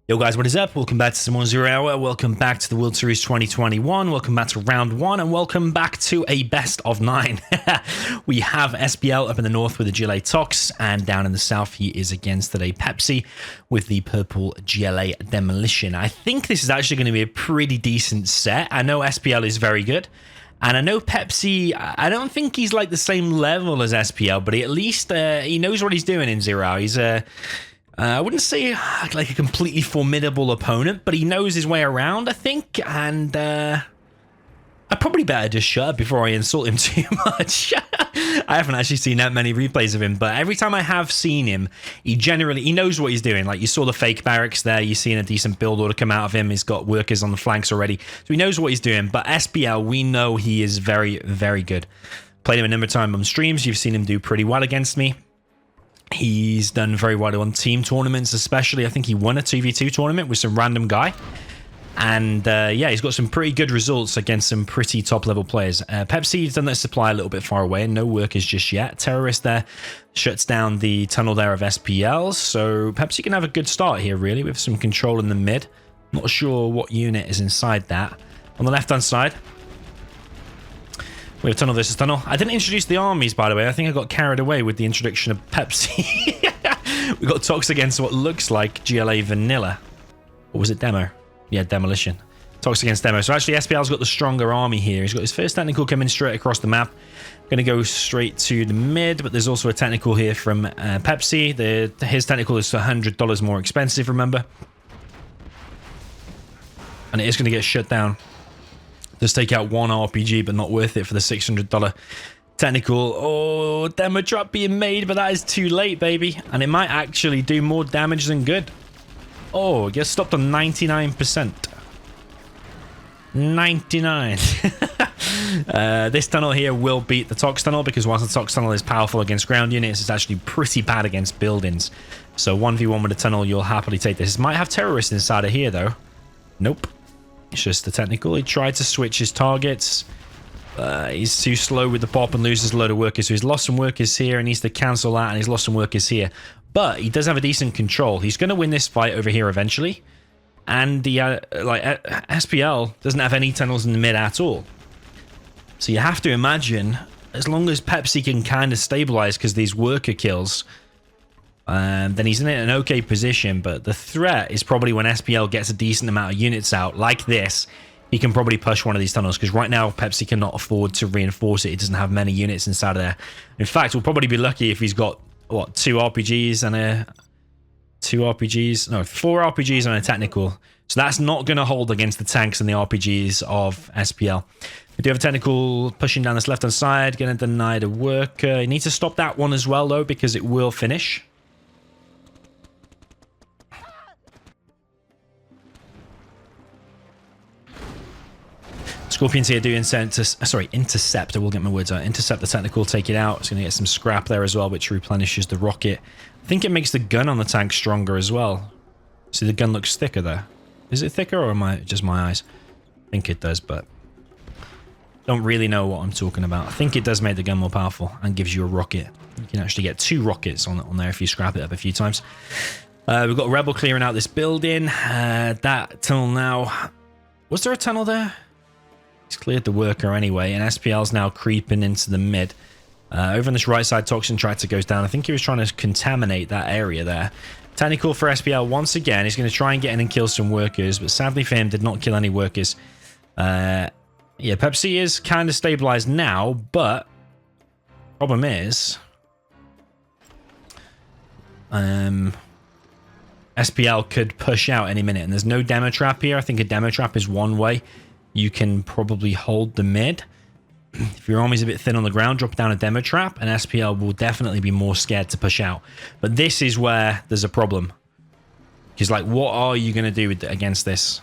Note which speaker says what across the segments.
Speaker 1: Yo guys, what is up? Welcome back to some more Zero Hour. Welcome back to the World Series 2021. Welcome back to round one, and welcome back to a best of 9. We have SPL up in the north with the GLA Tox, and down in the south he is against today Pepsi with the purple GLA Demolition. I think this is actually going to be a pretty decent set. I know SPL is very good, and I know Pepsi, I don't think he's like the same level as SPL, but at least he knows what he's doing in Zero Hour. He's I wouldn't say like a completely formidable opponent, but he knows his way around, I think, and I probably better just shut up before I insult him too much. I haven't actually seen that many replays of him, but every time I have seen him, he knows what he's doing. Like, you saw the fake barracks there, you're seeing a decent build order come out of him, he's got workers on the flanks already, so he knows what he's doing. But SPL, we know he is very, very good. Played him a number of times on streams, you've seen him do pretty well against me. He's done very well on team tournaments, especially. I think he won a 2v2 tournament with some random guy. And yeah, he's got some pretty good results against some pretty top-level players. Pepsi's done that supply a little bit far away, and no workers just yet. Terrorist there shuts down the tunnel there of SPL, so Pepsi can have a good start here, really, with some control in the mid. Not sure what unit is inside that. On the left-hand side, we have tunnel versus tunnel. I didn't introduce the armies, by the way. I think I got carried away with the introduction of Pepsi. We got Tox against what looks like GLA Vanilla. Or was it Demo? Yeah, Demolition. Tox against Demo. So actually, SPL's got the stronger army here. He's got his first technical coming straight across the map. Going to go straight to the mid, but there's also a technical here from Pepsi. His technical is $100 more expensive, remember? And it is going to get shut down. Just take out one RPG, but not worth it for the $600 technical. Oh, demo trap being made, but that is too late, baby. And it might actually do more damage than good. Oh, it gets stopped on 99%. 99. This tunnel here will beat the Tox tunnel, because whilst the Tox tunnel is powerful against ground units, it's actually pretty bad against buildings. So 1v1 with a tunnel, you'll happily take this. It might have terrorists inside of here, though. Nope. It's just the technical. He tried to switch his targets. He's too slow with the pop and loses a load of workers. So he's lost some workers here and needs to cancel that, and he's lost some workers here. But he does have a decent control. He's going to win this fight over here eventually. And the SPL doesn't have any tunnels in the mid at all. So you have to imagine, as long as Pepsi can kind of stabilize because these worker kills, then he's in an okay position. But the threat is probably when SPL gets a decent amount of units out like this, he can probably push one of these tunnels, because right now Pepsi cannot afford to reinforce it. He doesn't have many units inside of there. In fact, we'll probably be lucky if he's got, what, 4 RPGs and a technical. So that's not going to hold against the tanks and the RPGs of SPL. We do have a technical pushing down this left-hand side, going to deny the worker. You need to stop that one as well, though, because it will finish. Scorpions here do intercept. I will get my words out. Intercept the technical, take it out. It's going to get some scrap there as well, which replenishes the rocket. I think it makes the gun on the tank stronger as well. See, the gun looks thicker there. Is it thicker, or am I just my eyes? I think it does, but don't really know what I'm talking about. I think it does make the gun more powerful and gives you a rocket. You can actually get 2 rockets on there if you scrap it up a few times. We've got Rebel clearing out this building. That tunnel now... Was there a tunnel there? He's cleared the worker anyway, and SPL's now creeping into the mid. Over on this right side, Toxin tractor goes down. I think he was trying to contaminate that area there. Technical for SPL once again. He's going to try and get in and kill some workers, but sadly for him, did not kill any workers. Yeah, Pepsi is kind of stabilized now, but problem is... SPL could push out any minute, and there's no demo trap here. I think a demo trap is one way you can probably hold the mid. If your army's a bit thin on the ground, drop down a demo trap, and SPL will definitely be more scared to push out. But this is where there's a problem. Because, like, what are you going to do against this?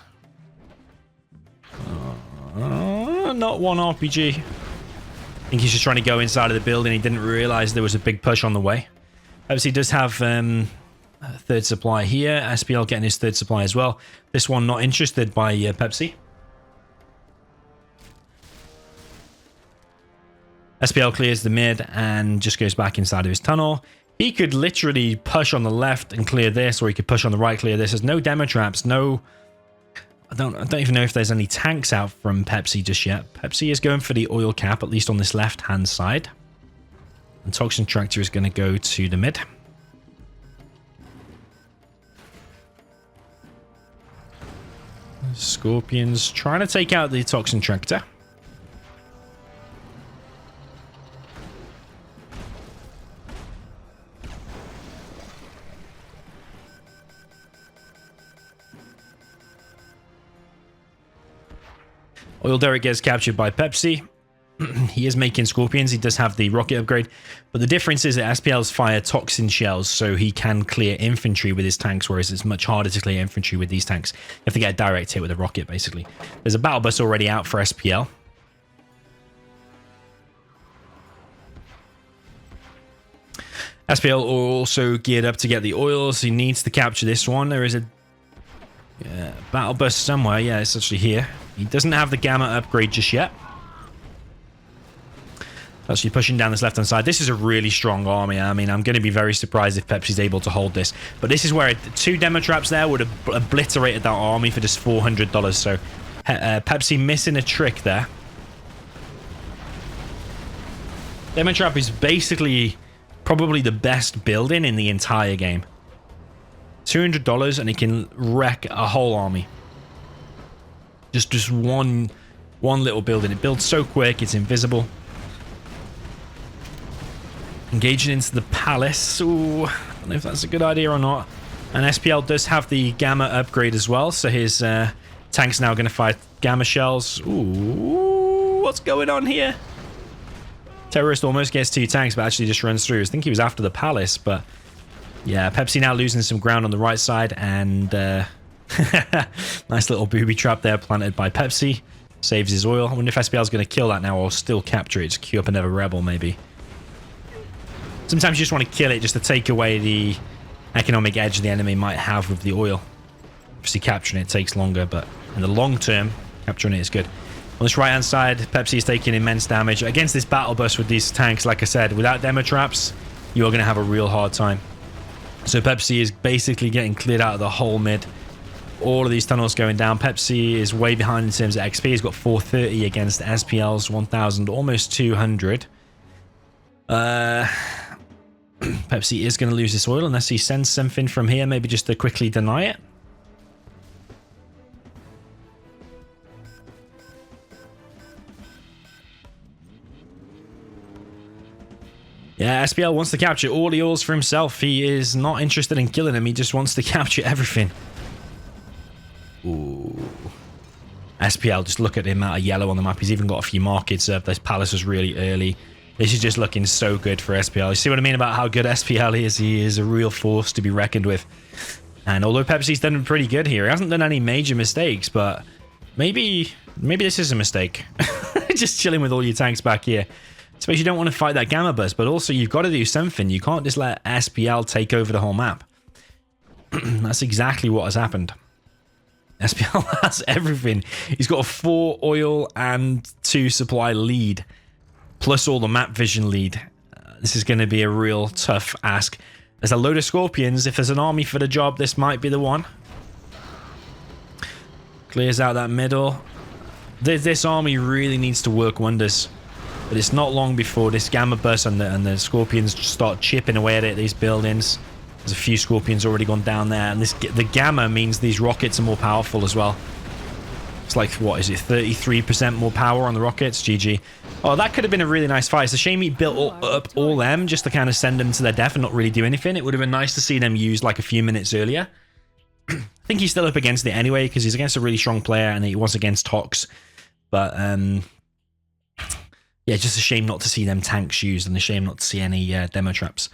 Speaker 1: Not one RPG. I think he's just trying to go inside of the building. He didn't realize there was a big push on the way. Obviously, he does have a third supply here. SPL getting his third supply as well. This one not interested by Pepsi. SPL clears the mid and just goes back inside of his tunnel. He could literally push on the left and clear this, or he could push on the right, clear this. There's no demo traps, no... I don't even know if there's any tanks out from Pepsi just yet. Pepsi is going for the oil cap, at least on this left-hand side. And Toxin Tractor is going to go to the mid. Scorpions trying to take out the Toxin Tractor. Oil Derrick gets captured by Pepsi. He is making Scorpions. He does have the rocket upgrade. But the difference is that SPLs fire Toxin shells, so he can clear infantry with his tanks, whereas it's much harder to clear infantry with these tanks. You have to get a direct hit with a rocket, basically. There's a battle bus already out for SPL. SPL also geared up to get the oils. He needs to capture this one. There is a battle bus somewhere. Yeah, it's actually here. He doesn't have the gamma upgrade just yet. Actually pushing down this left-hand side. This is a really strong army. I mean, I'm going to be very surprised if Pepsi's able to hold this. But this is where 2 demo traps there would have obliterated that army for just $400. So Pepsi missing a trick there. Demo trap is basically probably the best building in the entire game. $200 and it can wreck a whole army. Just one little building. It builds so quick, it's invisible. Engaging into the palace. Ooh, I don't know if that's a good idea or not. And SPL does have the gamma upgrade as well, so his tank's now going to fire gamma shells. Ooh, what's going on here? Terrorist almost gets 2 tanks, but actually just runs through. I think he was after the palace, but yeah, Pepsi now losing some ground on the right side, and nice little booby trap there planted by Pepsi. Saves his oil. I wonder if SPL is going to kill that now or still capture it to queue up another rebel, maybe. Sometimes you just want to kill it just to take away the economic edge the enemy might have with the oil. Obviously, capturing it takes longer, but in the long term, capturing it is good. On this right-hand side, Pepsi is taking immense damage. Against this battle bus with these tanks, like I said, without demo traps, you're going to have a real hard time. So Pepsi is basically getting cleared out of the whole mid. All of these tunnels going down. Pepsi is way behind in terms of XP. He's got 430 against SPL's 1,000, almost 200. Pepsi is going to lose this oil unless he sends something from here, maybe just to quickly deny it. Yeah, SPL wants to capture all the oils for himself. He is not interested in killing him. He just wants to capture everything. Ooh. SPL, just look at the amount of yellow on the map. He's even got a few markets up. This palace was really early. This is just looking so good for SPL. You see what I mean about how good SPL is? He is a real force to be reckoned with. And although Pepsi's done pretty good here, he hasn't done any major mistakes, but maybe this is a mistake. Just chilling with all your tanks back here. I suppose you don't want to fight that gamma bus, but also you've got to do something. You can't just let SPL take over the whole map. That's exactly what has happened. SPL has everything. He's got a 4 oil and 2 supply lead, plus all the map vision lead. This is going to be a real tough ask. There's a load of Scorpions. If there's an army for the job, this might be the one. Clears out that middle. This army really needs to work wonders. But it's not long before this gamma burst and the Scorpions start chipping away at it, these buildings. There's a few Scorpions already gone down there. And the gamma means these rockets are more powerful as well. It's like, what is it, 33% more power on the rockets? GG. Oh, that could have been a really nice fight. It's a shame he built up all them just to kind of send them to their death and not really do anything. It would have been nice to see them used like a few minutes earlier. I think he's still up against it anyway because he's against a really strong player and he was against Tox. But, yeah, just a shame not to see them tanks used and a shame not to see any demo traps.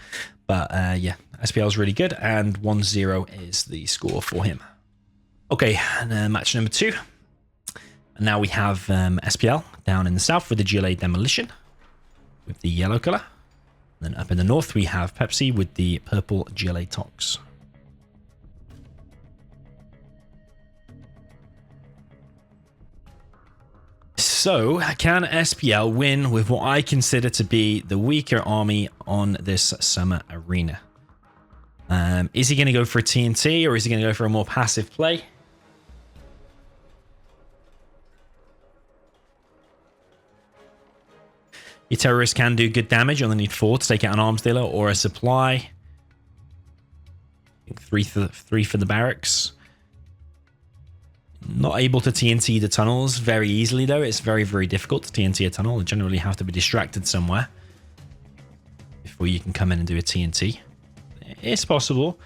Speaker 1: But, yeah, SPL is really good and 1-0 is the score for him. Okay, and, match number 2. And now we have SPL down in the south with the GLA Demolition with the yellow color. And then up in the north, we have Pepsi with the purple GLA Tox. So, can SPL win with what I consider to be the weaker army on this summer arena? Is he going to go for a TNT or is he going to go for a more passive play? Your terrorists can do good damage. You only need 4 to take out an arms dealer or a supply. I think 3 for the barracks. Not able to TNT the tunnels very easily, though. It's very, very difficult to TNT a tunnel. You generally have to be distracted somewhere before you can come in and do a TNT. It's possible.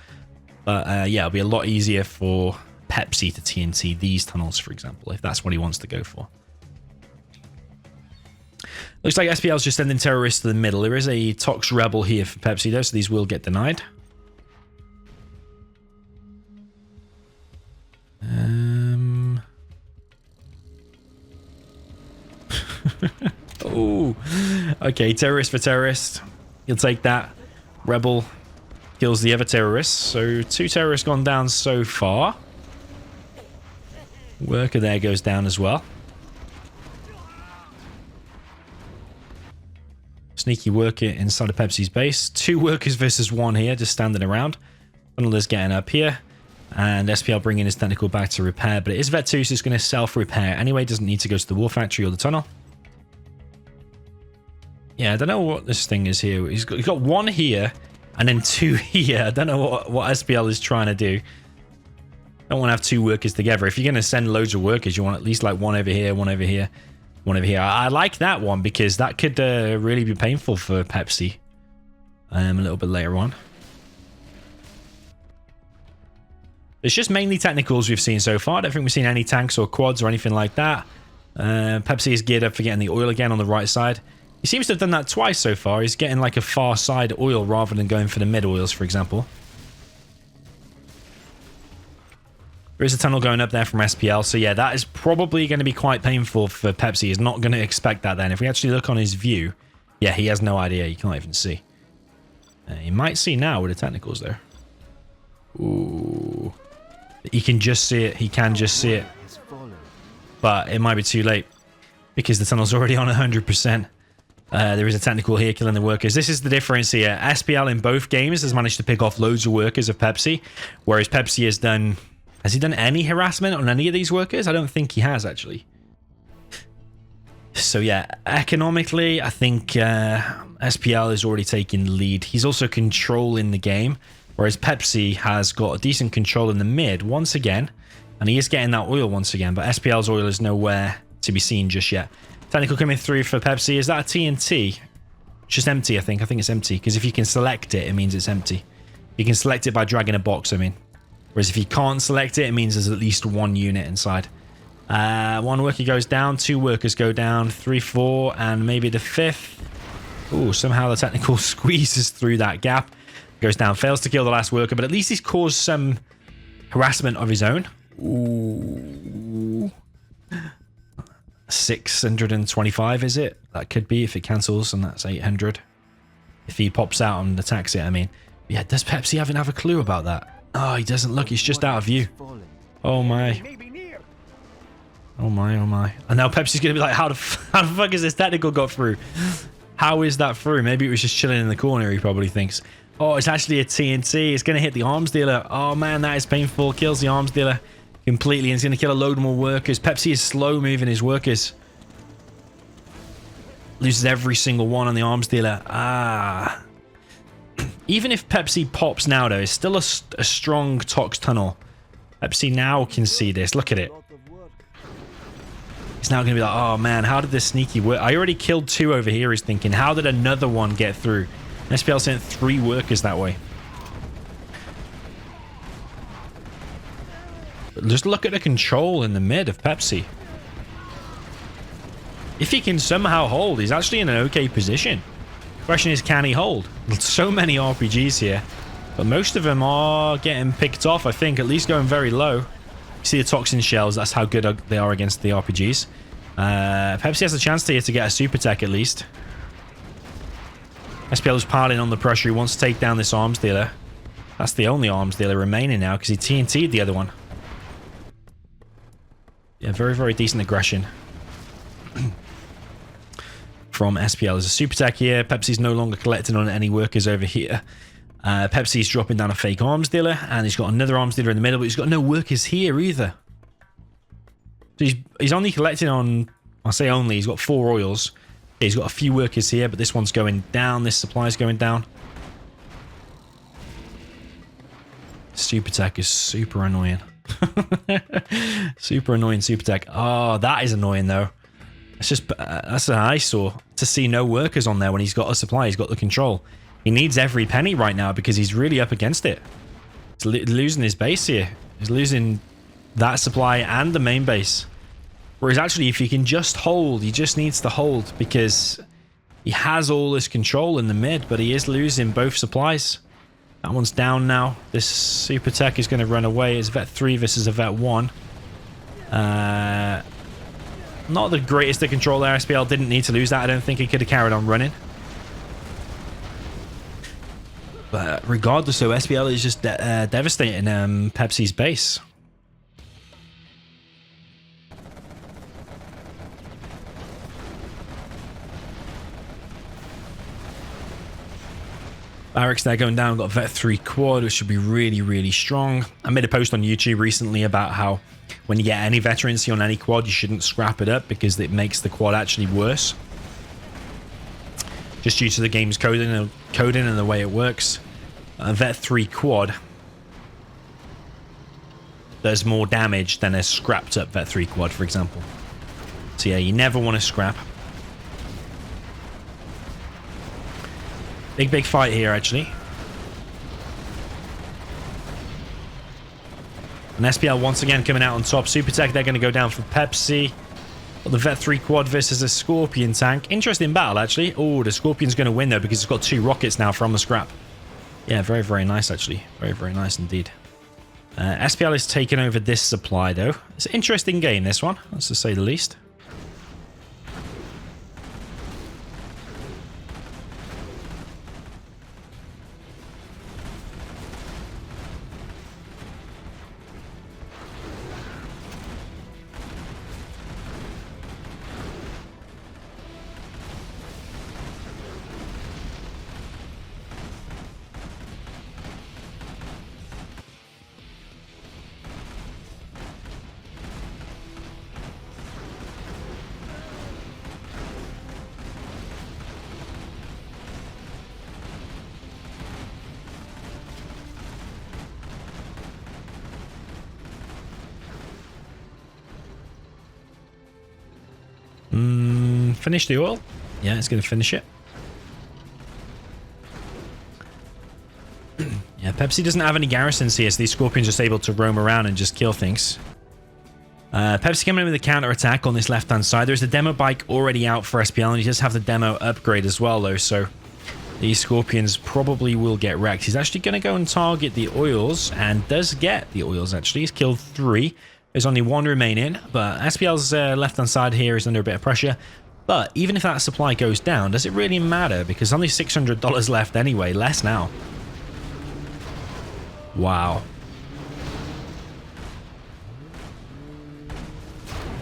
Speaker 1: But yeah, it'll be a lot easier for Pepsi to TNT these tunnels, for example, if that's what he wants to go for. Looks like SPL's just sending terrorists to the middle. There is a Tox Rebel here for Pepsi, though, so these will get denied. Oh, okay, terrorist for terrorist. You'll take that. Rebel kills the other terrorists. So 2 terrorists gone down so far. Worker there goes down as well. Sneaky worker inside of Pepsi's base. 2 workers versus 1 here, just standing around. Tunneler's getting up here. And SPL bringing his technical back to repair. But it is Vetus who's going to self-repair. Anyway, doesn't need to go to the war factory or the tunnel. Yeah, I don't know what this thing is here. He's got 1 here and then 2 here. I don't know what SPL is trying to do. Don't want to have 2 workers together. If you're going to send loads of workers, you want at least like 1 over here, 1 over here, 1 over here. I like that one because that could really be painful for Pepsi a little bit later on. It's just mainly technicals we've seen so far. I don't think we've seen any tanks or quads or anything like that. Pepsi is geared up for getting the oil again on the right side. He seems to have done that twice so far. He's getting like a far side oil rather than going for the mid oils, for example. There is a tunnel going up there from SPL. So yeah, that is probably going to be quite painful for Pepsi. He's not going to expect that then. If we actually look on his view, yeah, he has no idea. You can't even see. You might see now with the technicals there. Ooh. He can just see it. He can just see it. But it might be too late because the tunnel's already on 100%. There is a technical here killing the workers. This is the difference here. SPL in both games has managed to pick off loads of workers of Pepsi, whereas Pepsi has done... Has he done any harassment on any of these workers? I don't think he has, actually. So yeah, economically, I think SPL is already taking the lead. He's also controlling the game, whereas Pepsi has got a decent control in the mid once again, and he is getting that oil once again, but SPL's oil is nowhere to be seen just yet. Technical coming through for Pepsi. Is that a TNT? It's just empty, I think. I think it's empty, because if you can select it, it means it's empty. You can select it by dragging a box, I mean. Whereas if you can't select it, it means there's at least 1 unit inside. 1 worker goes down, 2 workers go down, 3, 4, and maybe the 5th. Ooh, somehow the technical squeezes through that gap. Goes down, fails to kill the last worker, but at least he's caused some harassment of his own. Ooh. 625, is it? That could be if it cancels, and that's 800. If he pops out and attacks it, I mean. Yeah, does Pepsi even have a clue about that? Oh, he doesn't look. He's just out of view. Oh, my. Oh, my, oh, my. And now Pepsi's going to be like, how the fuck has this technical got through? How is that through? Maybe it was just chilling in the corner, he probably thinks. Oh, it's actually a TNT. It's going to hit the arms dealer. Oh, man, that is painful. Kills the arms dealer completely, and it's going to kill a load more workers. Pepsi is slow moving his workers. Loses every single one on the arms dealer. Ah. Even if Pepsi pops now, though, it's still a strong Tox tunnel. Pepsi now can see this. Look at it. He's now going to be like, oh, man, how did this sneaky work? I already killed 2 over here, he's thinking. How did another one get through? SPL sent 3 workers that way. But just look at the control in the mid of Pepsi. If he can somehow hold, he's actually in an okay position. Question is, can he hold? So many RPGs here, but most of them are getting picked off, I think, at least going very low. You see the Toxin shells, that's how good they are against the RPGs. Pepsi has a chance here to get a super tech at least. SPL is piling on the pressure. He wants to take down this arms dealer. That's the only arms dealer remaining now because he TNT'd the other one. Yeah, very, very decent aggression. from SPL as a super tech here. Pepsi's no longer collecting on any workers over here. Pepsi's dropping down a fake arms dealer, and he's got another arms dealer in the middle, but he's got no workers here either. So he's only collecting on, I'll say only, he's got 4 oils. He's got a few workers here, but this one's going down. This supply's going down. Super tech is super annoying. Super annoying super tech. Oh, that is annoying though. It's just, that's an eyesore to see no workers on there when he's got a supply, he's got the control. He needs every penny right now because he's really up against it. He's losing his base here. He's losing that supply and the main base. Whereas actually, if he can just hold, he just needs to hold because he has all this control in the mid, but he is losing both supplies. That one's down now. This super tech is going to run away. It's Vet 3 versus a Vet 1. Not the greatest of control there. SPL didn't need to lose that. I don't think he could have carried on running. But regardless, though, SPL is just devastating Pepsi's base. Barracks there going down. Got Vet 3 quad, which should be really, really strong. I made a post on YouTube recently about how when you get any veterancy on any quad, you shouldn't scrap it up because it makes the quad actually worse. Just due to the game's coding and the way it works. A Vet 3 quad does more damage than a scrapped up Vet 3 quad, for example. So yeah, you never want to scrap. Big fight here, actually. And SPL once again coming out on top. Super Tech, they're going to go down for Pepsi. Got the Vet 3 quad versus a Scorpion tank. Interesting battle, actually. Oh, the Scorpion's going to win, though, because it's got 2 rockets now from the scrap. Yeah, very, very nice, actually. Very, very nice indeed. SPL is taking over this supply, though. It's an interesting game, this one, let's just say the least. Finish the oil. Yeah, it's going to finish it. Yeah, Pepsi doesn't have any garrisons here, so these Scorpions are just able to roam around and just kill things. Pepsi coming in with a counter attack on this left-hand side. There's a demo bike already out for SPL, and he does have the demo upgrade as well, though, so these Scorpions probably will get wrecked. He's actually going to go and target the oils, and does get the oils, actually. He's killed 3. There's only 1 remaining, but SPL's left-hand side here is under a bit of pressure. But even if that supply goes down, does it really matter? Because only $600 left anyway, less now. Wow.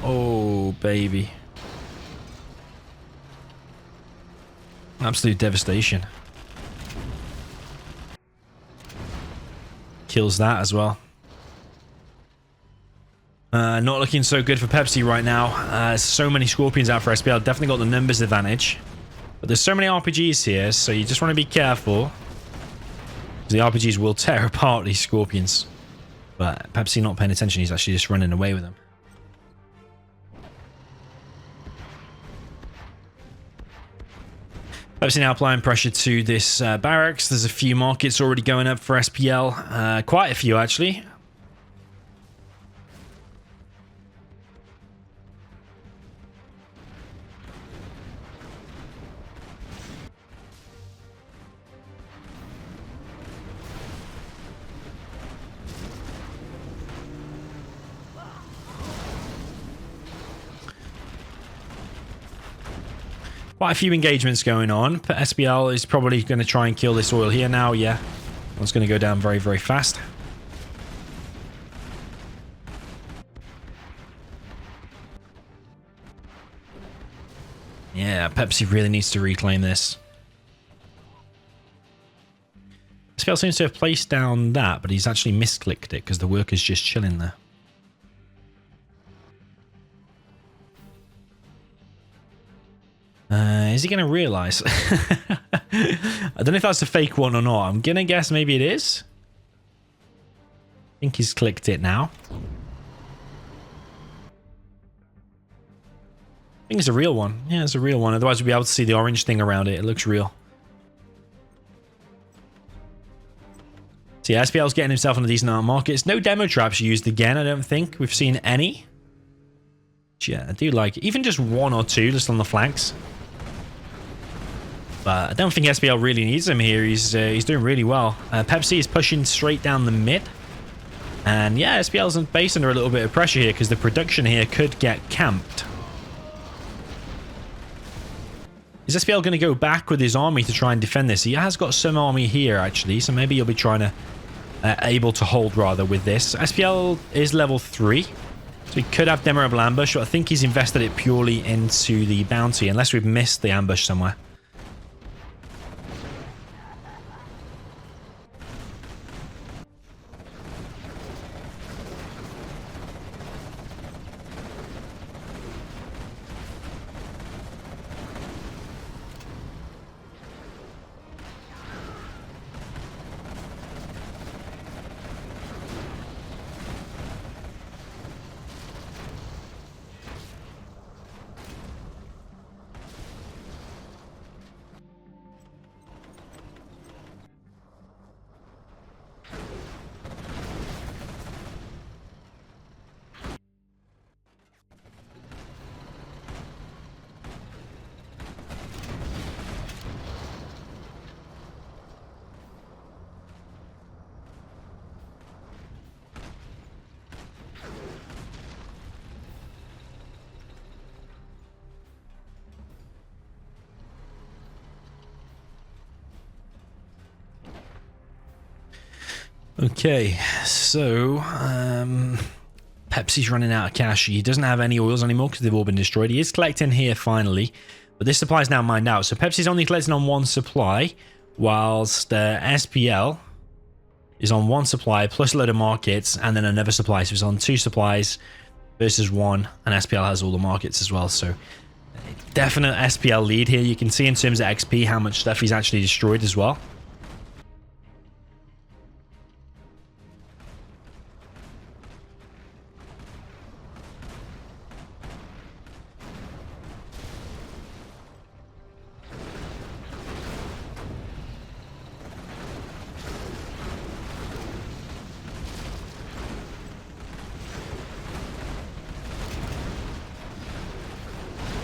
Speaker 1: Oh, baby. Absolute devastation. Kills that as well. Not looking so good for Pepsi right now. So many Scorpions out for SPL. Definitely got the numbers advantage. But there's so many RPGs here, so you just want to be careful. The RPGs will tear apart these Scorpions. But Pepsi not paying attention. He's actually just running away with them. Pepsi now applying pressure to this barracks. There's a few markets already going up for SPL. Quite a few, actually. Quite a few engagements going on. SPL is probably going to try and kill this oil here now. Yeah, one's going to go down very, very fast. Yeah, Pepsi really needs to reclaim this. SPL seems to have placed down that, but he's actually misclicked it because the worker's just chilling there. Is he going to realize? I don't know if that's a fake one or not. I'm going to guess maybe it is. I think he's clicked it now. I think it's a real one. Yeah, it's a real one. Otherwise, we'll be able to see the orange thing around it. It looks real. So yeah, SPL's getting himself on a decent amount of markets. No demo traps used again, I don't think. We've seen any. Yeah, I do like it. Even just one or two just on the flanks. But I don't think SPL really needs him here. He's doing really well. Pepsi is pushing straight down the mid. And yeah, SPL's base under a little bit of pressure here because the production here could get camped. Is SPL going to go back with his army to try and defend this? He has got some army here, actually, so maybe he'll be trying to... able to hold, rather, with this. SPL is level 3, so he could have Demorable Ambush, but I think he's invested it purely into the bounty, unless we've missed the ambush somewhere. Okay, so Pepsi's running out of cash. He doesn't have any oils anymore because they've all been destroyed. He is collecting here finally, but this supply is now mined out. So Pepsi's only collecting on one supply, whilst SPL is on one supply plus a load of markets and then another supply. So it's on two supplies versus one, and SPL has all the markets as well. So definite SPL lead here. You can see in terms of XP how much stuff he's actually destroyed as well.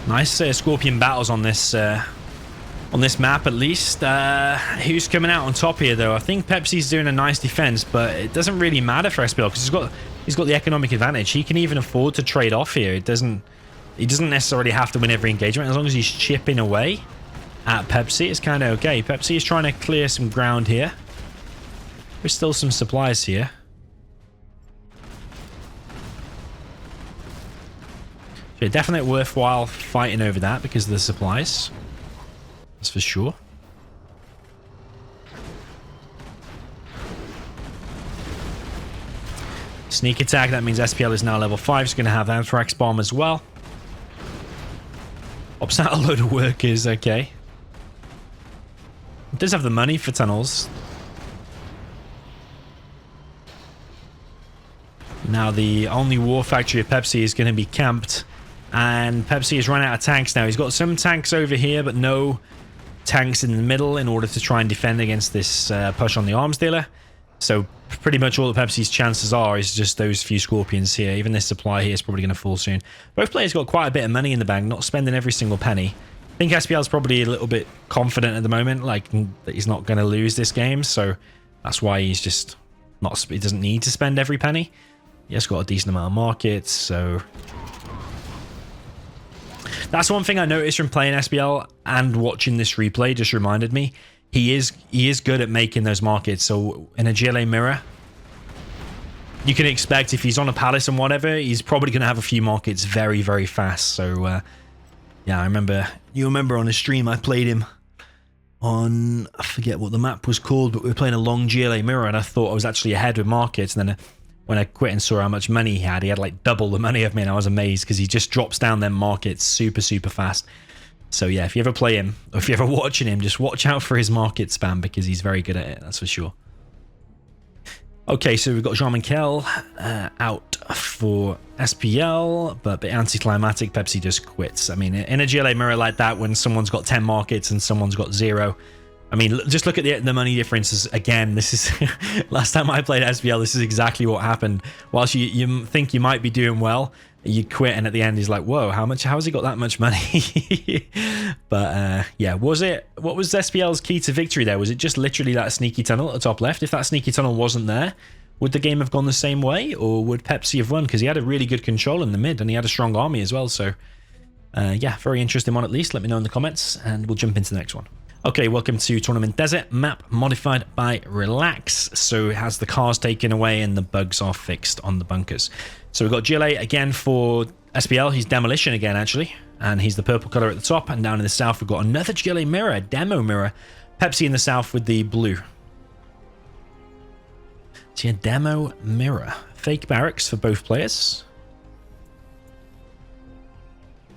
Speaker 1: Nice Scorpion battles on this map, at least. Who's coming out on top here, though? I think Pepsi's doing a nice defense, but it doesn't really matter for SPL because he's got the economic advantage. He can even afford to trade off here. He doesn't necessarily have to win every engagement. As long as he's chipping away at Pepsi, it's kind of okay. Pepsi is trying to clear some ground here. There's still some supplies here. So definitely worthwhile fighting over that because of the supplies. That's for sure. Sneak attack, that means SPL is now level 5. It's going to have Anthrax Bomb as well. Pops out a load of workers, okay. It does have the money for tunnels. Now the only war factory of Pepsi is going to be camped. And Pepsi has run out of tanks now. He's got some tanks over here, but no tanks in the middle in order to try and defend against this push on the arms dealer. So pretty much all that Pepsi's chances are is just those few Scorpions here. Even this supply here is probably going to fall soon. Both players got quite a bit of money in the bank, not spending every single penny. I think SPL's probably a little bit confident at the moment, like that he's not going to lose this game. So that's why he's just not. He doesn't need to spend every penny. He has got a decent amount of markets, so... That's one thing I noticed from playing SPL and watching this replay, just reminded me. He is good at making those markets. So in a Gla Mirror, you can expect if he's on a palace and whatever, he's probably going to have a few markets very, very fast. So Yeah, I remember. You remember on a stream I played him on, I forget what the map was called, but we were playing a long Gla Mirror, and I thought I was actually ahead with markets. And then when I quit and saw how much money he had like double the money of me, and I was amazed because he just drops down them markets super, super fast. So yeah, if you ever play him, or if you're ever watching him, just watch out for his market spam because he's very good at it, that's for sure. Okay, so we've got Jean-Michel out for SPL, but a bit anticlimactic. Pepsi just quits. I mean, in a GLA mirror like that, when someone's got 10 markets and someone's got 0, I mean, just look at the money differences. Again, this is last time I played SPL, this is exactly what happened. Whilst you think you might be doing well, you quit, and at the end he's like, whoa, how has he got that much money? But yeah, what was SPL's key to victory there? Was it just literally that sneaky tunnel at the top left? If that sneaky tunnel wasn't there, would the game have gone the same way, or would Pepsi have won? Because he had a really good control in the mid, and he had a strong army as well. So yeah, very interesting one at least. Let me know in the comments, and we'll jump into the next one. Okay, welcome to Tournament Desert, map modified by Relax. So it has the cars taken away and the bugs are fixed on the bunkers. So we've got GLA again for SPL. He's Demolition again, actually. And he's the purple color at the top. And down in the south, we've got another GLA mirror, demo mirror. Pepsi in the south with the blue. So yeah, demo mirror. Fake barracks for both players.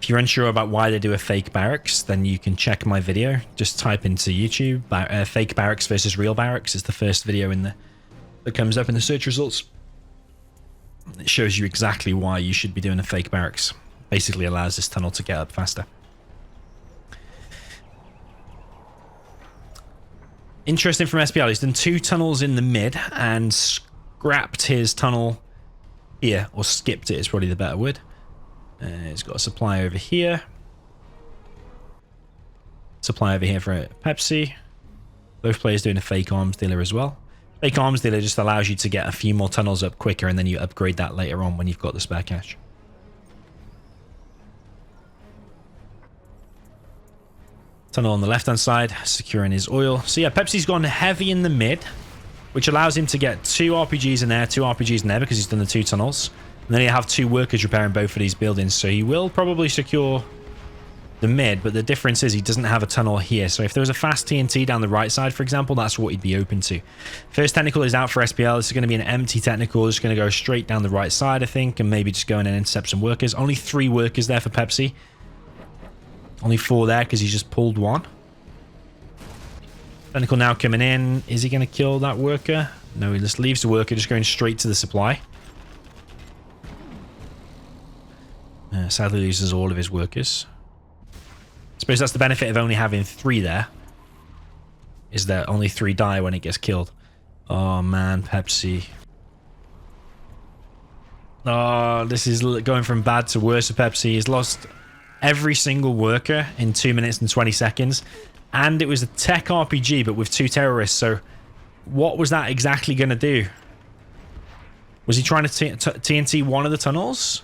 Speaker 1: If you're unsure about why they do a fake barracks, then you can check my video. Just type into YouTube, fake barracks versus real barracks is the first video that comes up in the search results. It shows you exactly why you should be doing a fake barracks. Basically allows this tunnel to get up faster. Interesting from SPL, he's done 2 tunnels in the mid and scrapped his tunnel here, or skipped it is probably the better word. He's got a supply over here. Supply over here for Pepsi. Both players doing a fake arms dealer as well. Fake arms dealer just allows you to get a few more tunnels up quicker, and then you upgrade that later on when you've got the spare cash. Tunnel on the left-hand side, securing his oil. So yeah, Pepsi's gone heavy in the mid, which allows him to get 2 RPGs in there, 2 RPGs in there because he's done the 2 tunnels. And then he'll have 2 workers repairing both of these buildings. So he will probably secure the mid, but the difference is he doesn't have a tunnel here. So if there was a fast TNT down the right side, for example, that's what he'd be open to. First technical is out for SPL. This is going to be an empty technical. It's going to go straight down the right side, I think, and maybe just go in and intercept some workers. Only 3 workers there for Pepsi. Only 4 there because he's just pulled 1. Technical now coming in. Is he going to kill that worker? No, he just leaves the worker, just going straight to the supply. Sadly loses all of his workers. I suppose that's the benefit of only having 3 there. Is that only 3 die when it gets killed. Oh man, Pepsi. Oh, this is going from bad to worse for Pepsi. He's lost every single worker in 2 minutes and 20 seconds. And it was a tech RPG, but with 2 terrorists. So what was that exactly going to do? Was he trying to TNT one of the tunnels?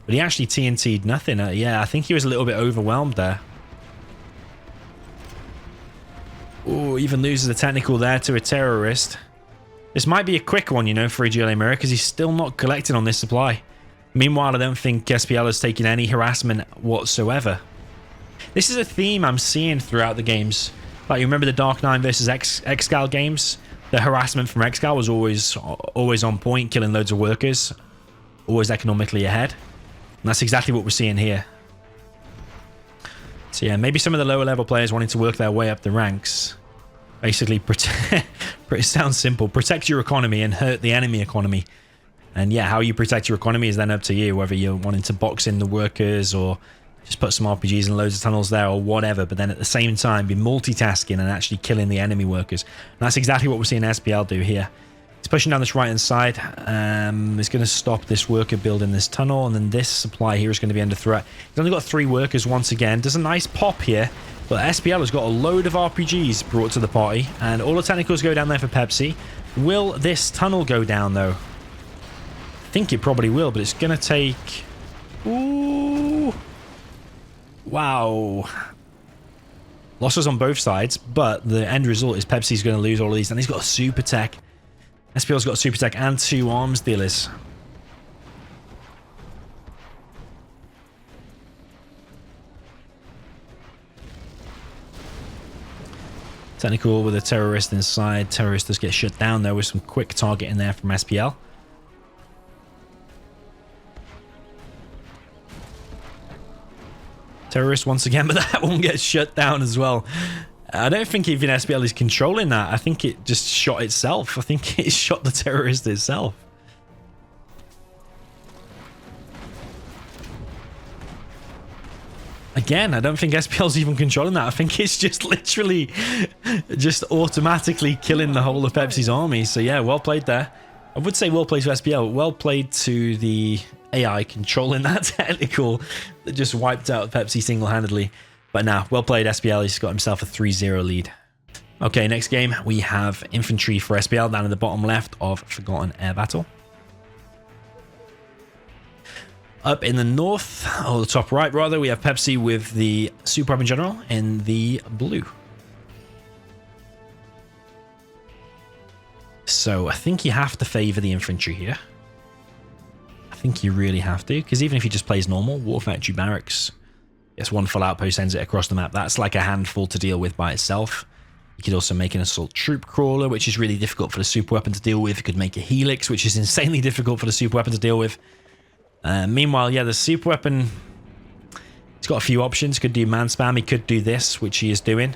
Speaker 1: But he actually TNT'd nothing. Yeah, I think he was a little bit overwhelmed there. Oh, even loses a technical there to a terrorist. This might be a quick one, you know, for a GLA mirror, because he's still not collecting on this supply. Meanwhile, I don't think SPL has taken any harassment whatsoever. This is a theme I'm seeing throughout the games. Like, you remember the Dark 9 versus Xgal games? The harassment from Xgal was always on point, killing loads of workers. Always economically ahead. And that's exactly what we're seeing here. So yeah, maybe some of the lower level players wanting to work their way up the ranks. Basically, it sounds simple. Protect your economy and hurt the enemy economy. And yeah, how you protect your economy is then up to you. Whether you're wanting to box in the workers or just put some RPGs and loads of tunnels there or whatever. But then at the same time, be multitasking and actually killing the enemy workers. And that's exactly what we're seeing SPL do here. He's pushing down this right-hand side. He's going to stop this worker building this tunnel. And then this supply here is going to be under threat. He's only got 3 workers once again. Does a nice pop here. But SPL has got a load of RPGs brought to the party. And all the technicals go down there for Pepsi. Will this tunnel go down, though? I think it probably will, but it's going to take... Ooh. Wow. Losses on both sides, but the end result is Pepsi's going to lose all of these. And he's got a super tech. SPL's got a super tech and 2 arms dealers. Technical with a terrorist inside. Terrorist does get shut down though with some quick target in there from SPL. Terrorist once again, but that one gets shut down as well. I don't think even SPL is controlling that. I think it just shot itself. I think it shot the terrorist itself. Again, I don't think SPL's even controlling that. I think it's just literally just automatically killing the whole of Pepsi's army. So yeah, well played there. I would say well played to SPL. Well played to the AI controlling that technical that just wiped out Pepsi single-handedly. But now, well played SPL. He's got himself a 3-0 lead. Okay, next game, we have Infantry for SPL down in the bottom left of Forgotten Air Battle. Up in the north, or the top right rather, we have Pepsi with the Super Weapon General in the blue. So I think you have to favor the infantry here. I think you really have to, because even if he just plays normal, War Factory Barracks, gets one full outpost, sends it across the map. That's like a handful to deal with by itself. You could also make an Assault Troop Crawler, which is really difficult for the Super Weapon to deal with. You could make a Helix, which is insanely difficult for the Super Weapon to deal with. Meanwhile, yeah, the Super Weapon, he's got a few options. Could do man spam, he could do this, which he is doing.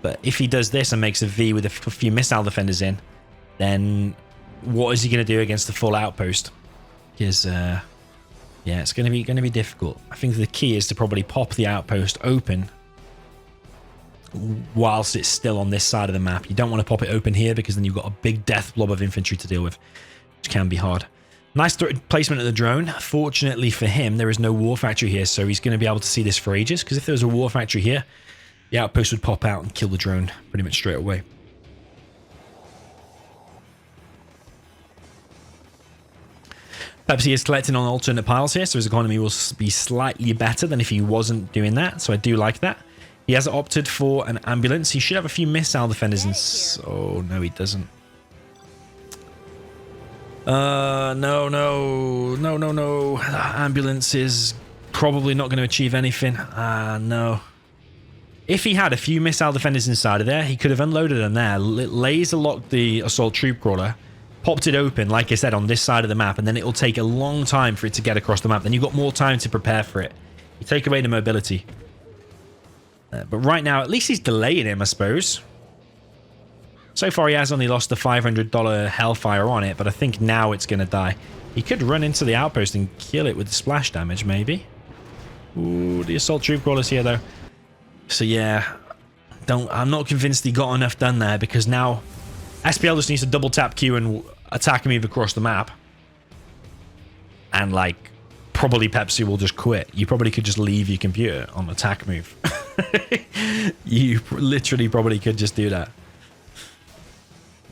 Speaker 1: But if he does this and makes a V with a few missile defenders in, then what is he going to do against the full outpost? Because, yeah, it's going to be difficult. I think the key is to probably pop the outpost open whilst it's still on this side of the map. You don't want to pop it open here because then you've got a big death blob of infantry to deal with, which can be hard. Nice placement of the drone. Fortunately for him, there is no War Factory here, so he's going to be able to see this for ages, because if there was a War Factory here, the outpost would pop out and kill the drone pretty much straight away. Pepsi is collecting on alternate piles here, so his economy will be slightly better than if he wasn't doing that, so I do like that. He has opted for an ambulance. He should have a few missile defenders in... Oh, no, he doesn't. No. Ambulance is probably not going to achieve anything. No. If he had a few missile defenders inside of there, he could have unloaded them there, laser locked the Assault Troop Crawler, popped it open, like I said, on this side of the map, and then it'll take a long time for it to get across the map. Then you've got more time to prepare for it. You take away the mobility. But right now, at least he's delaying him, I suppose. So far, he has only lost the $500 Hellfire on it, but I think now it's going to die. He could run into the outpost and kill it with the splash damage, maybe. Ooh, the Assault Troop Crawler's here, though. So, yeah, I'm not convinced he got enough done there, because now SPL just needs to double tap Q and attack and move across the map. And, like, probably Pepsi will just quit. You probably could just leave your computer on attack move. You literally probably could just do that.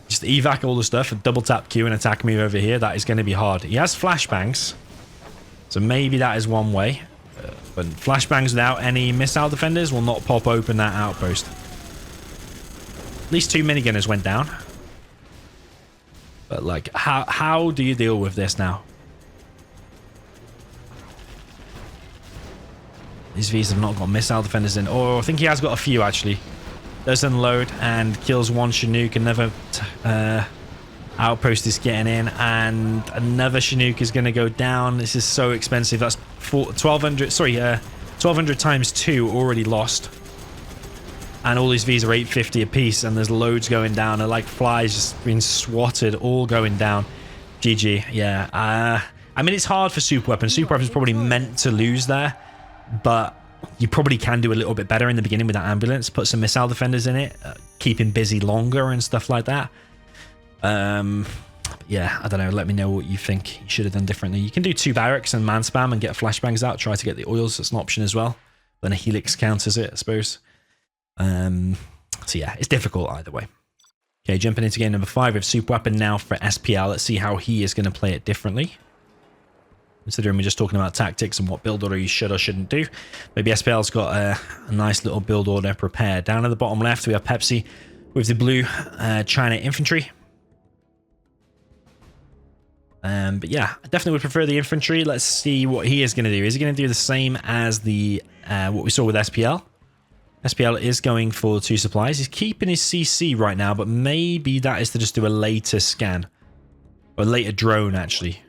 Speaker 1: Just evac all the stuff and double tap Q and attack move over here. That is going to be hard. He has flashbangs, so maybe that is one way. But flashbangs without any missile defenders will not pop open that outpost. At least 2 minigunners went down. But like, how do you deal with this now? These Vs have not got missile defenders in. Or I think he has got a few, actually. Does unload and kills one Chinook. Another outpost is getting in. And another Chinook is going to go down. This is so expensive. That's 1,200. Sorry, 1,200 times 2 already lost. And all these Vs are 850 apiece. And there's loads going down. They're like flies just being swatted. All going down. GG. Yeah. I mean, it's hard for Super Weapon. Super Weapon is probably meant to lose there. But you probably can do a little bit better in the beginning with that ambulance. Put some missile defenders in it. Keep him busy longer and stuff like that. Yeah, I don't know. Let me know what you think you should have done differently. You can do 2 barracks and man spam and get flashbangs out. Try to get the oils. That's an option as well. Then a helix counters it, I suppose. So yeah, it's difficult either way. Okay, jumping into game number 5 with Super Weapon now for SPL. Let's see how he is going to play it differently. Considering we're just talking about tactics and what build order you should or shouldn't do. Maybe SPL's got a nice little build order prepared. Down at the bottom left, we have Pepsi with the blue China Infantry. But yeah, I definitely would prefer the infantry. Let's see what he is going to do. Is he going to do the same as the what we saw with SPL? SPL is going for 2 supplies. He's keeping his CC right now, but maybe that is to just do a later scan. Or a later drone, actually.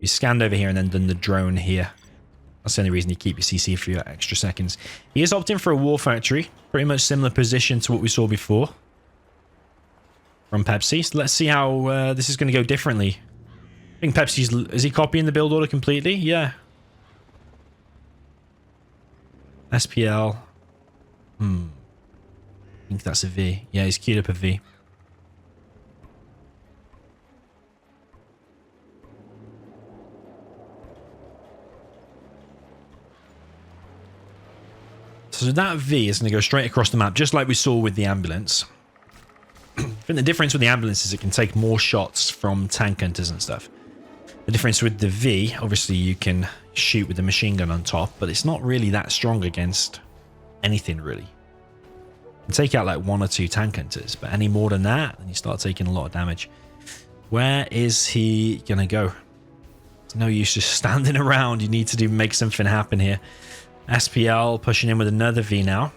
Speaker 1: He scanned over here and then done the drone here. That's the only reason you keep your CC for your extra seconds. He is opting for a war factory. Pretty much similar position to what we saw before from Pepsi. So let's see how this is going to go differently. I think Pepsi's... Is he copying the build order completely? Yeah. SPL. I think that's a V. Yeah, he's queued up a V. So that V is going to go straight across the map, just like we saw with the ambulance. I think the difference with the ambulance is it can take more shots from tank hunters and stuff. The difference with the V, obviously you can shoot with the machine gun on top, but it's not really that strong against anything, really. You can take out like 1 or 2 tank hunters, but any more than that, then you start taking a lot of damage. Where is he going to go? It's no use just standing around. You need to make something happen here. SPL pushing in with another V now.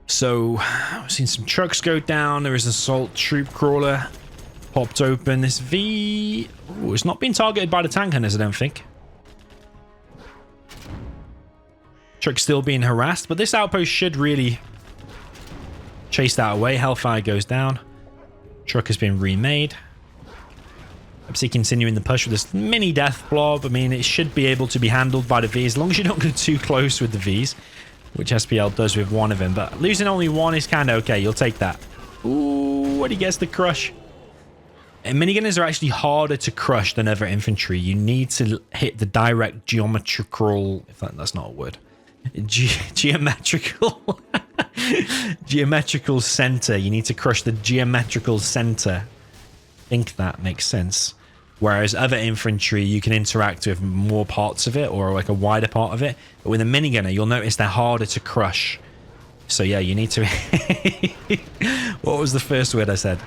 Speaker 1: So, I've seen some trucks go down. There is an assault troop crawler popped open. This V... Ooh, it's not been targeted by the tank hunters, I don't think. Truck's still being harassed, but this outpost should really chase that away. Hellfire goes down. Truck has been remade. Pepsi continuing the push with this mini death blob. I mean, it should be able to be handled by the V as long as you don't go too close with the Vs, which SPL does with 1 of them. But losing only 1 is kind of okay. You'll take that. Ooh, what he gets the crush. And minigunners are actually harder to crush than other infantry. You need to hit the direct geometrical... If that's not a word. Geometrical... geometrical center. You need to crush the geometrical center. I think that makes sense. Whereas other infantry, you can interact with more parts of it or like a wider part of it. But with a minigunner, you'll notice they're harder to crush. So yeah, you need to... What was the first word I said?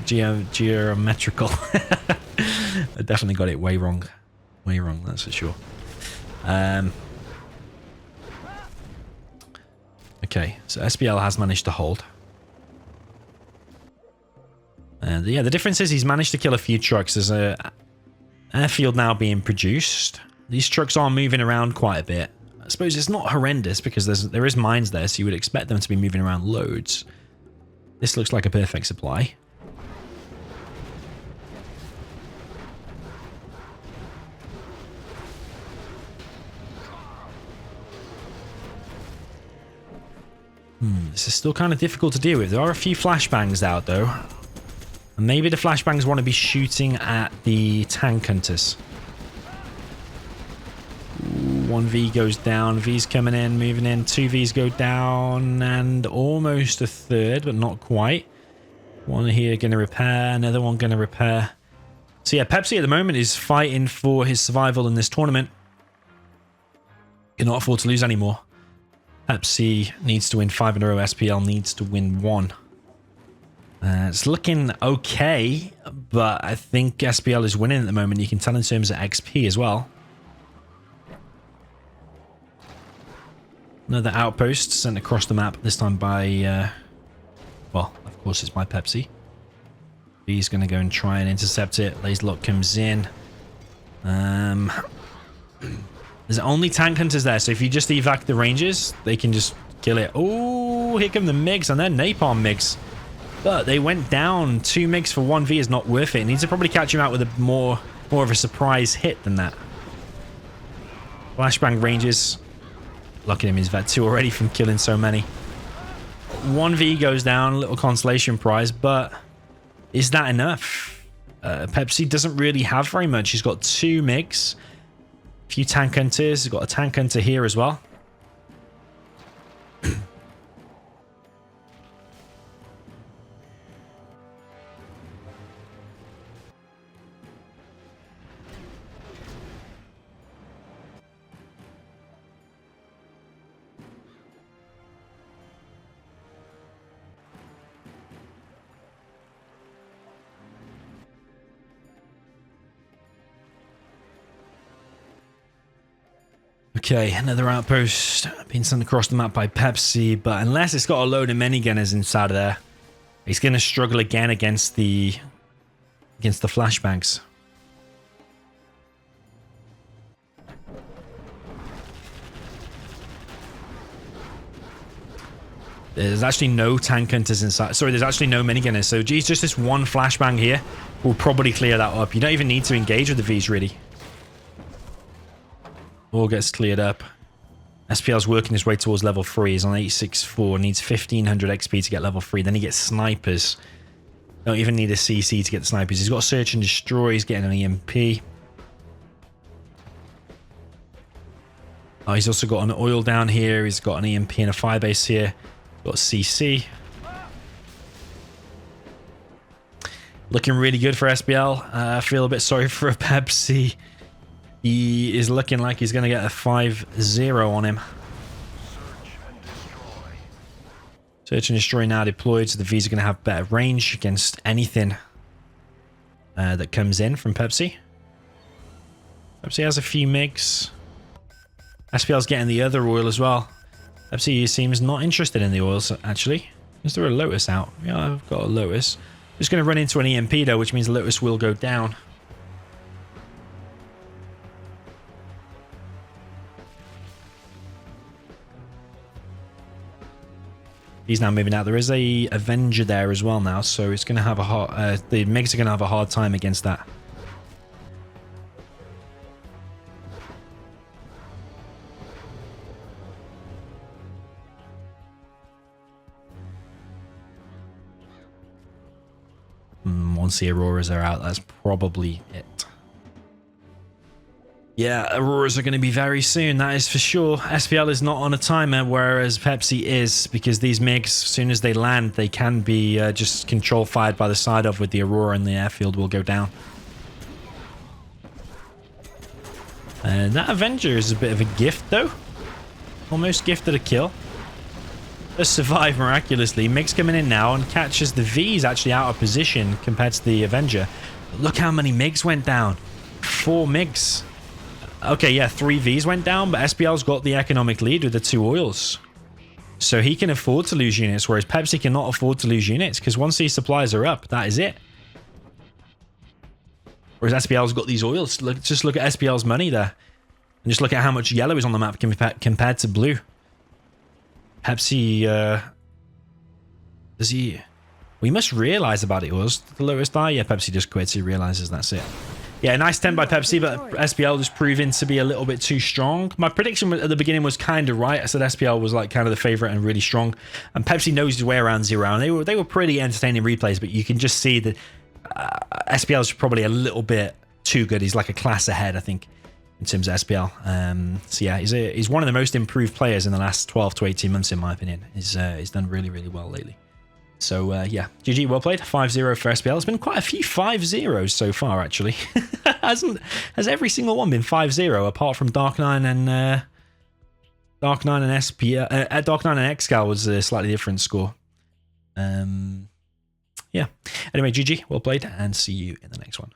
Speaker 1: Geometrical. I definitely got it way wrong. Way wrong, that's for sure. Okay, so SPL has managed to hold. And yeah, the difference is he's managed to kill a few trucks. There's a airfield now being produced. These trucks are moving around quite a bit. I suppose it's not horrendous because there is mines there, so you would expect them to be moving around loads. This looks like a perfect supply. This is still kind of difficult to deal with. There are a few flashbangs out though. And maybe the flashbangs want to be shooting at the tank hunters. Ooh, 1 V goes down. V's coming in, moving in. 2 V's go down. And almost a third, but not quite. 1 here going to repair. Another one going to repair. So yeah, Pepsi at the moment is fighting for his survival in this tournament. Cannot afford to lose anymore. Pepsi needs to win 5 in a row. SPL needs to win 1. It's looking okay, but I think SPL is winning at the moment. You can tell in terms of XP as well. Another outpost sent across the map, this time by, well, of course it's by Pepsi. He's going to go and try and intercept it. Laser lock comes in. There's only tank hunters there, so if you just evac the rangers, they can just kill it. Oh, here come the MiGs, and they're napalm MiGs. But they went down. 2 MiGs for 1 V is not worth it. It needs to probably catch him out with a more of a surprise hit than that. Flashbang rangers. Lucky him, he's vet 2 already from killing so many. 1 V goes down, a little consolation prize, but is that enough? Pepsi doesn't really have very much. He's got 2 MiGs. A few tank hunters. He's got a tank hunter here as well. Okay, another outpost being sent across the map by Pepsi, but unless it's got a load of minigunners inside of there, he's going to struggle again against the flashbangs. There's actually no tank hunters inside. Sorry, there's actually no minigunners. So, geez, just this one flashbang here will probably clear that up. You don't even need to engage with the Vs, really. All gets cleared up. SPL's working his way towards level 3. He's on 864. Needs 1500 XP to get level 3. Then he gets snipers. Don't even need a CC to get the snipers. He's got a search and destroy. He's getting an EMP. Oh, he's also got an oil down here. He's got an EMP and a firebase here. Got CC. Looking really good for SPL. I feel a bit sorry for Pepsi. He is looking like he's going to get a 5-0 on him. Search and destroy now deployed, so the V's are going to have better range against anything that comes in from Pepsi. Pepsi has a few MiGs. SPL's getting the other oil as well. Pepsi seems not interested in the oils, actually. Is there a Lotus out? Yeah, I've got a Lotus. Just going to run into an EMP, though, which means Lotus will go down. He's now moving out. There is a Avenger there as well now, so it's going to have a hard... the MiGs are going to have a hard time against that. Once the Auroras are out, that's probably it. Yeah, Auroras are going to be very soon, that is for sure. SPL is not on a timer, whereas Pepsi is, because these MiGs, as soon as they land, they can be just control fired by the side of with the Aurora, and the airfield will go down. And that Avenger is a bit of a gift, though. Almost gifted a kill. Just survive miraculously. MiG's coming in now and catches the V's actually out of position compared to the Avenger. But look how many MiGs went down. 4 MiGs. Okay, yeah, 3 Vs went down, but SPL's got the economic lead with the 2 oils. So he can afford to lose units, whereas Pepsi cannot afford to lose units, because once these supplies are up, that is it. Whereas SPL's got these oils. Just look at SPL's money there. And just look at how much yellow is on the map compared to blue. Pepsi, does he... We must realize about it. Was the Lotus die? Yeah, Pepsi just quits. He realizes that's it. Yeah, nice 10 by Pepsi, but SPL just proving to be a little bit too strong. My prediction at the beginning was kind of right. I said SPL was like kind of the favorite and really strong. And Pepsi knows his way around 0. And they were pretty entertaining replays, but you can just see that SPL is probably a little bit too good. He's like a class ahead, I think, in terms of SPL. So yeah, he's one of the most improved players in the last 12 to 18 months, in my opinion. He's done really, really well lately. So yeah, GG, well played. 5-0 for SPL. It's been quite a few 5-0s so far, actually. Has every single one been 5-0 apart from Dark 9 and SPL? Dark 9 and Xcal was a slightly different score. Yeah. Anyway, GG, well played, and see you in the next one.